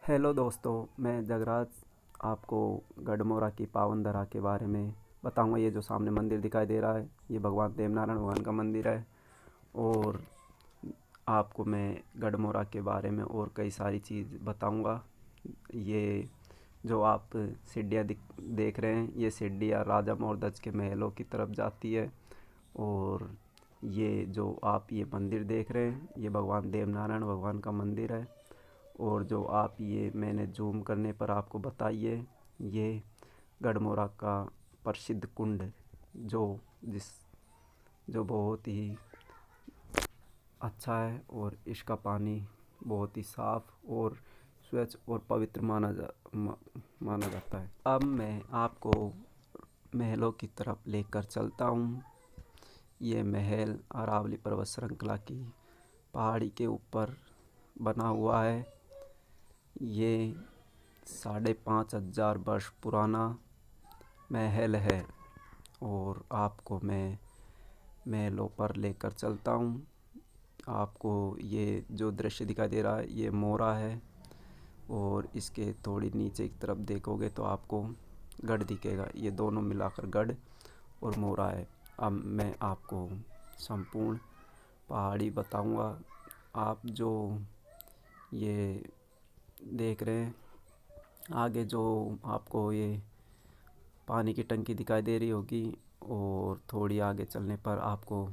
Hello दोस्तों, मैं जगराज आपको गढ़मोरा की पावन धरा के बारे में बताऊंगा। ये जो सामने मंदिर दिखाई दे रहा है, ये भगवान देवनारायण भगवान का मंदिर है। और आपको मैं गढ़मोरा के बारे में और कई सारी चीज़ बताऊंगा। ये जो आप सीढ़ियाँ देख रहे हैं, ये सीढ़ियाँ राजा मोरध्वज के महलों की तरफ जाती है। और ये जो आप ये मंदिर देख रहे हैं, ये भगवान देवनारायण भगवान का मंदिर है। और जो आप ये मैंने जूम करने पर आपको बताइए, ये गढ़मोरा का प्रसिद्ध कुंड जो जिस जो बहुत ही अच्छा है और इसका पानी बहुत ही साफ और स्वच्छ और पवित्र माना जाता है। अब मैं आपको महलों की तरफ लेकर चलता हूँ। ये महल अरावली पर्वत श्रृंखला की पहाड़ी के ऊपर बना हुआ है। ये 5,500 वर्ष पुराना महल है। और आपको मैं महलों पर लेकर चलता हूँ। आपको ये जो दृश्य दिखाई दे रहा है, ये मोरा है। और इसके थोड़ी नीचे की तरफ देखोगे तो आपको गढ़ दिखेगा। ये दोनों मिलाकर गढ़ और मोरा है। अब मैं आपको संपूर्ण पहाड़ी बताऊंगा। आप जो ये देख रहे हैं, आगे जो आपको ये पानी की टंकी दिखाई दे रही होगी, और थोड़ी आगे चलने पर आपको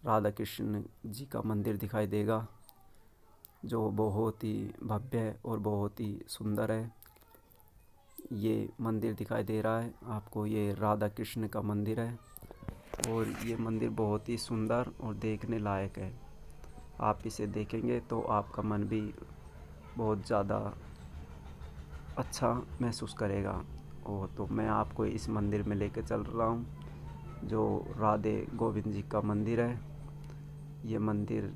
राधा कृष्ण जी का मंदिर दिखाई देगा, जो बहुत ही भव्य है और बहुत ही सुंदर है। ये मंदिर दिखाई दे रहा है आपको, ये राधा कृष्ण का मंदिर है। और ये मंदिर बहुत ही सुंदर और देखने लायक है। आप इसे देखेंगे तो आपका मन भी बहुत ज़्यादा अच्छा महसूस करेगा। और तो मैं आपको इस मंदिर में लेकर चल रहा हूँ, जो राधे गोविंद जी का मंदिर है। ये मंदिर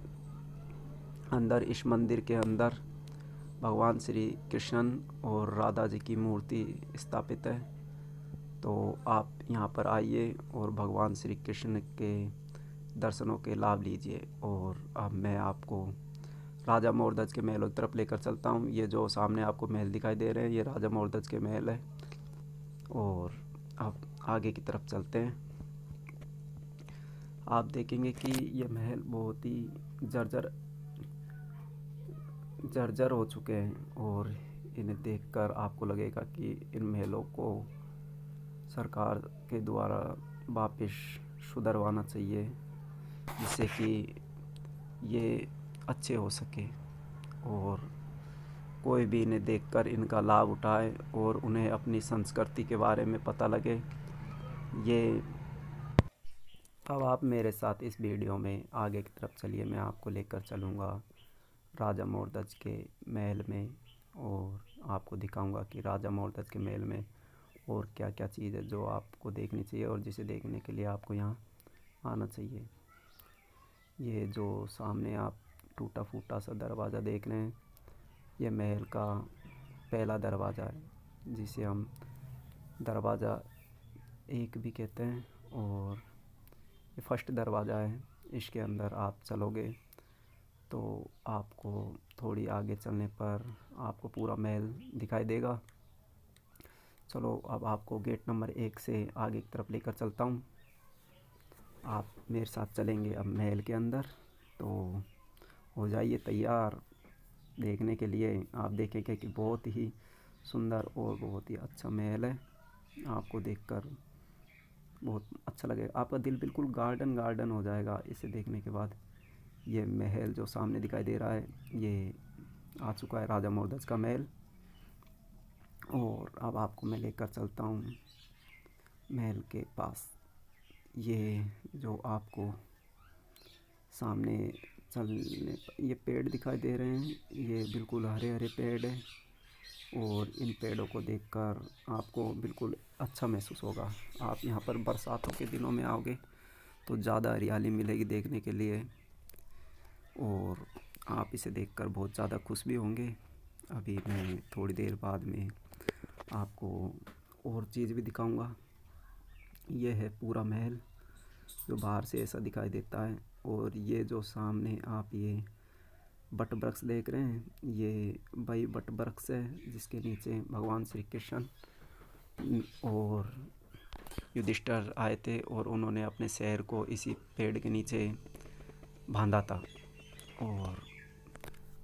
इस मंदिर के अंदर भगवान श्री कृष्ण और राधा जी की मूर्ति स्थापित है। तो आप यहाँ पर आइए और भगवान श्री कृष्ण के दर्शनों के लाभ लीजिए। और अब मैं आपको राजा मोरध्वज के महलों की तरफ लेकर चलता हूँ। ये जो सामने आपको महल दिखाई दे रहे हैं, ये राजा मोरध्वज के महल है। और अब आगे की तरफ चलते हैं। आप देखेंगे कि ये महल बहुत ही जर्जर हो चुके हैं। और इन्हें देखकर आपको लगेगा कि इन महलों को सरकार के द्वारा वापस सुधरवाना चाहिए, जिससे कि ये अच्छे हो सके और कोई भी इन्हें देखकर इनका लाभ उठाए और उन्हें अपनी संस्कृति के बारे में पता लगे। ये अब आप मेरे साथ इस वीडियो में आगे की तरफ चलिए, मैं आपको लेकर चलूँगा राजा मोरध्वज के महल में। और आपको दिखाऊंगा कि राजा मोरध्वज के महल में और क्या क्या चीज़ है जो आपको देखनी चाहिए और जिसे देखने के लिए आपको यहाँ आना चाहिए। ये जो सामने आप टूटा फूटा सा दरवाज़ा देख रहे हैं, ये महल का पहला दरवाज़ा है, जिसे हम दरवाज़ा एक भी कहते हैं। और ये फर्स्ट दरवाज़ा है। इसके अंदर आप चलोगे तो आपको थोड़ी आगे चलने पर आपको पूरा महल दिखाई देगा। चलो अब आपको गेट नंबर 1 से आगे की तरफ लेकर चलता हूँ। आप मेरे साथ चलेंगे अब महल के अंदर। तो हो जाइए तैयार देखने के लिए। आप देखेंगे कि बहुत ही सुंदर और बहुत ही अच्छा महल है। आपको देखकर बहुत अच्छा लगेगा, आपका दिल बिल्कुल गार्डन गार्डन हो जाएगा इसे देखने के बाद। ये महल जो सामने दिखाई दे रहा है, ये आ चुका है राजा मोरध्वज का महल। और अब आपको मैं लेकर चलता हूँ महल के पास। ये जो आपको सामने चलने ये पेड़ दिखाई दे रहे हैं, ये बिल्कुल हरे हरे पेड़ हैं। और इन पेड़ों को देखकर आपको बिल्कुल अच्छा महसूस होगा। आप यहाँ पर बरसातों के दिनों में आओगे तो ज़्यादा हरियाली मिलेगी देखने के लिए, और आप इसे देखकर बहुत ज़्यादा खुश भी होंगे। अभी मैं थोड़ी देर बाद में आपको और चीज़ भी दिखाऊंगा। ये है पूरा महल जो बाहर से ऐसा दिखाई देता है। और ये जो सामने आप ये बट वृक्ष देख रहे हैं, ये वही बट वृक्ष है जिसके नीचे भगवान श्री कृष्ण और युधिष्ठिर आए थे और उन्होंने अपने शहर को इसी पेड़ के नीचे बांधा था। और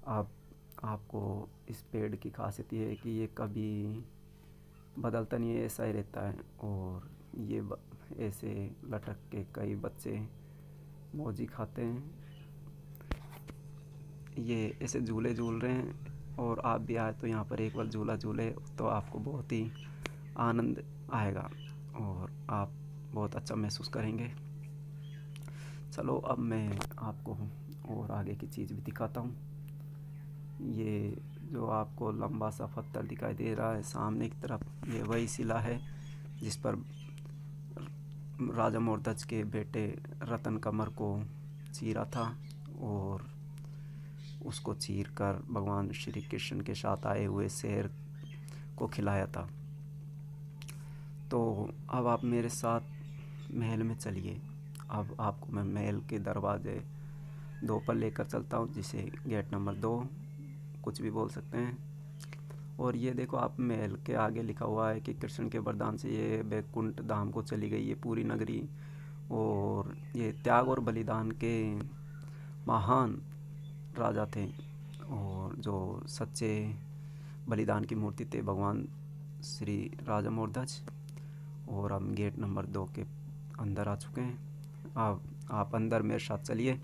अब आपको इस पेड़ की खासियत ये है कि ये कभी बदलता नहीं है, ऐसा ही रहता है। और ये ऐसे लटक के कई बच्चे मौजी खाते हैं। ये ऐसे झूले झूल रहे हैं और आप भी आए तो यहाँ पर एक बार झूला झूले तो आपको बहुत ही आनंद आएगा और आप बहुत अच्छा महसूस करेंगे। चलो अब मैं आपको और आगे की चीज़ भी दिखाता हूँ। ये जो आपको लंबा सा पत्थर दिखाई दे रहा है सामने की तरफ, ये वही शिला है जिस पर राजा मोरध्वज के बेटे रतन कमर को चीरा था और उसको चीर कर भगवान श्री कृष्ण के साथ आए हुए शेर को खिलाया था। तो अब आप मेरे साथ महल में चलिए। अब आपको मैं महल के दरवाजे 2 पर लेकर चलता हूँ, जिसे गेट नंबर 2 कुछ भी बोल सकते हैं। और ये देखो आप, महल के आगे लिखा हुआ है कि कृष्ण के वरदान से ये वैकुंठ धाम को चली गई ये पूरी नगरी। और ये त्याग और बलिदान के महान राजा थे और जो सच्चे बलिदान की मूर्ति थे भगवान श्री राजा मोरध्वज। और हम गेट नंबर 2 के अंदर आ चुके हैं। अब आप अंदर मेरे साथ चलिए,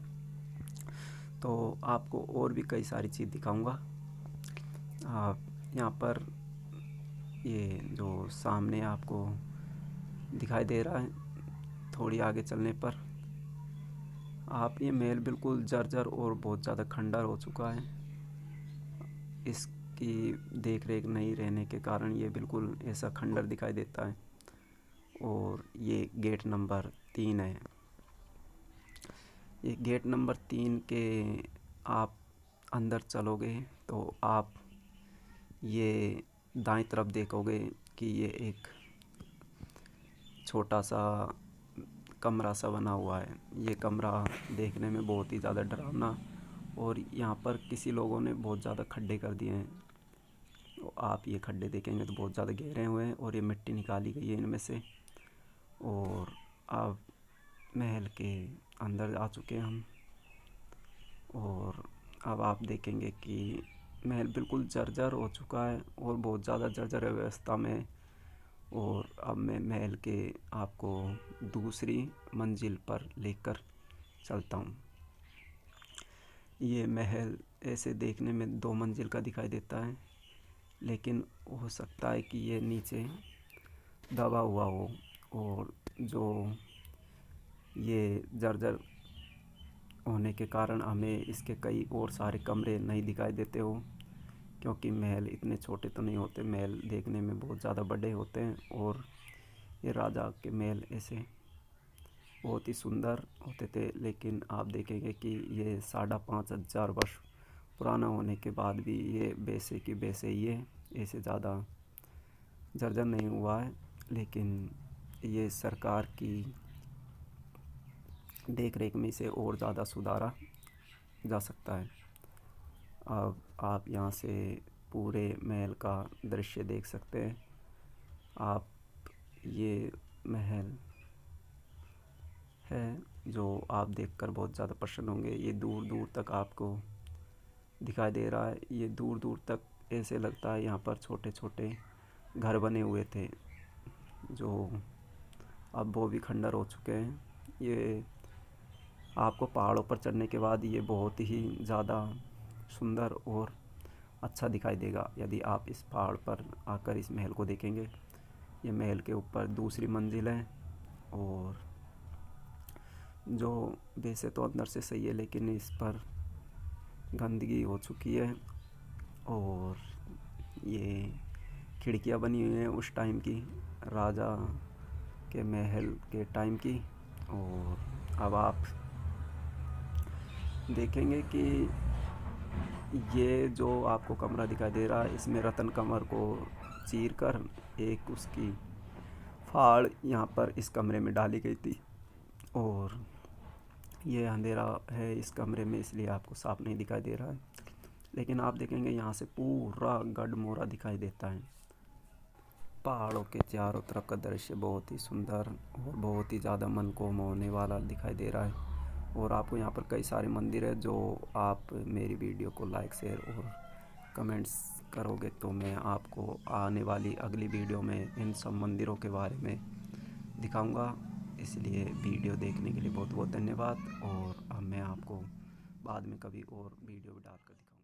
तो आपको और भी कई सारी चीज़ दिखाऊंगा। आप यहाँ पर ये जो सामने आपको दिखाई दे रहा है, थोड़ी आगे चलने पर आप, ये महल बिल्कुल जर्जर और बहुत ज़्यादा खंडर हो चुका है। इसकी देख रेख नहीं रहने के कारण ये बिल्कुल ऐसा खंडर दिखाई देता है। और ये गेट नंबर 3 है। ये गेट नंबर 3 के आप अंदर चलोगे तो आप ये दाईं तरफ देखोगे कि ये एक छोटा सा कमरा सा बना हुआ है। ये कमरा देखने में बहुत ही ज़्यादा डरावना, और यहाँ पर किसी लोगों ने बहुत ज़्यादा खड्डे कर दिए हैं। तो आप ये खड्डे देखेंगे तो बहुत ज़्यादा गहरे हुए हैं और ये मिट्टी निकाली गई है इनमें से। और अब महल के अंदर आ चुके हैं हम, और अब आप देखेंगे कि महल बिल्कुल जर्जर हो चुका है और बहुत ज़्यादा जर्जर अवस्था में। और अब मैं महल के आपको दूसरी मंजिल पर लेकर चलता हूँ। ये महल ऐसे देखने में 2 मंजिल का दिखाई देता है, लेकिन हो सकता है कि ये नीचे दबा हुआ हो और जो ये जर्जर होने के कारण हमें इसके कई और सारे कमरे नहीं दिखाई देते हो, क्योंकि महल इतने छोटे तो नहीं होते, महल देखने में बहुत ज़्यादा बड़े होते हैं। और ये राजा के महल ऐसे बहुत ही सुंदर होते थे, लेकिन आप देखेंगे कि ये 5,500 वर्ष पुराना होने के बाद भी ये वैसे की वैसे ही है, ऐसे ज़्यादा जर्जर नहीं हुआ है। लेकिन ये सरकार की देख रेख में इसे और ज़्यादा सुधारा जा सकता है। अब आप यहाँ से पूरे महल का दृश्य देख सकते हैं। आप, ये महल है जो आप देखकर बहुत ज़्यादा प्रसन्न होंगे। ये दूर दूर तक आपको दिखाई दे रहा है। ये दूर दूर तक ऐसे लगता है यहाँ पर छोटे छोटे घर बने हुए थे, जो अब वो भी खंडर हो चुके हैं। ये आपको पहाड़ों पर चढ़ने के बाद ये बहुत ही ज़्यादा सुंदर और अच्छा दिखाई देगा यदि आप इस पहाड़ पर आकर इस महल को देखेंगे। ये महल के ऊपर दूसरी मंजिल है, और जो वैसे तो अंदर से सही है, लेकिन इस पर गंदगी हो चुकी है। और ये खिड़कियाँ बनी हुई हैं उस टाइम की, राजा के महल के टाइम की। और अब आप देखेंगे कि ये जो आपको कमरा दिखाई दे रहा है, इसमें रतन कमर को चीर कर एक उसकी फाड़ यहाँ पर इस कमरे में डाली गई थी। और ये अंधेरा है इस कमरे में, इसलिए आपको साफ नहीं दिखाई दे रहा है, लेकिन आप देखेंगे यहाँ से पूरा गढ़मोरा दिखाई देता है। पहाड़ों के चारों तरफ का दृश्य बहुत ही सुंदर और बहुत ही ज़्यादा मन को मोहने वाला दिखाई दे रहा है। और आपको यहाँ पर कई सारे मंदिर है, जो आप मेरी वीडियो को लाइक शेयर और कमेंट्स करोगे तो मैं आपको आने वाली अगली वीडियो में इन सब मंदिरों के बारे में दिखाऊंगा। इसलिए वीडियो देखने के लिए बहुत बहुत धन्यवाद। और अब मैं आपको बाद में कभी और वीडियो डालकर दिखाऊंगा।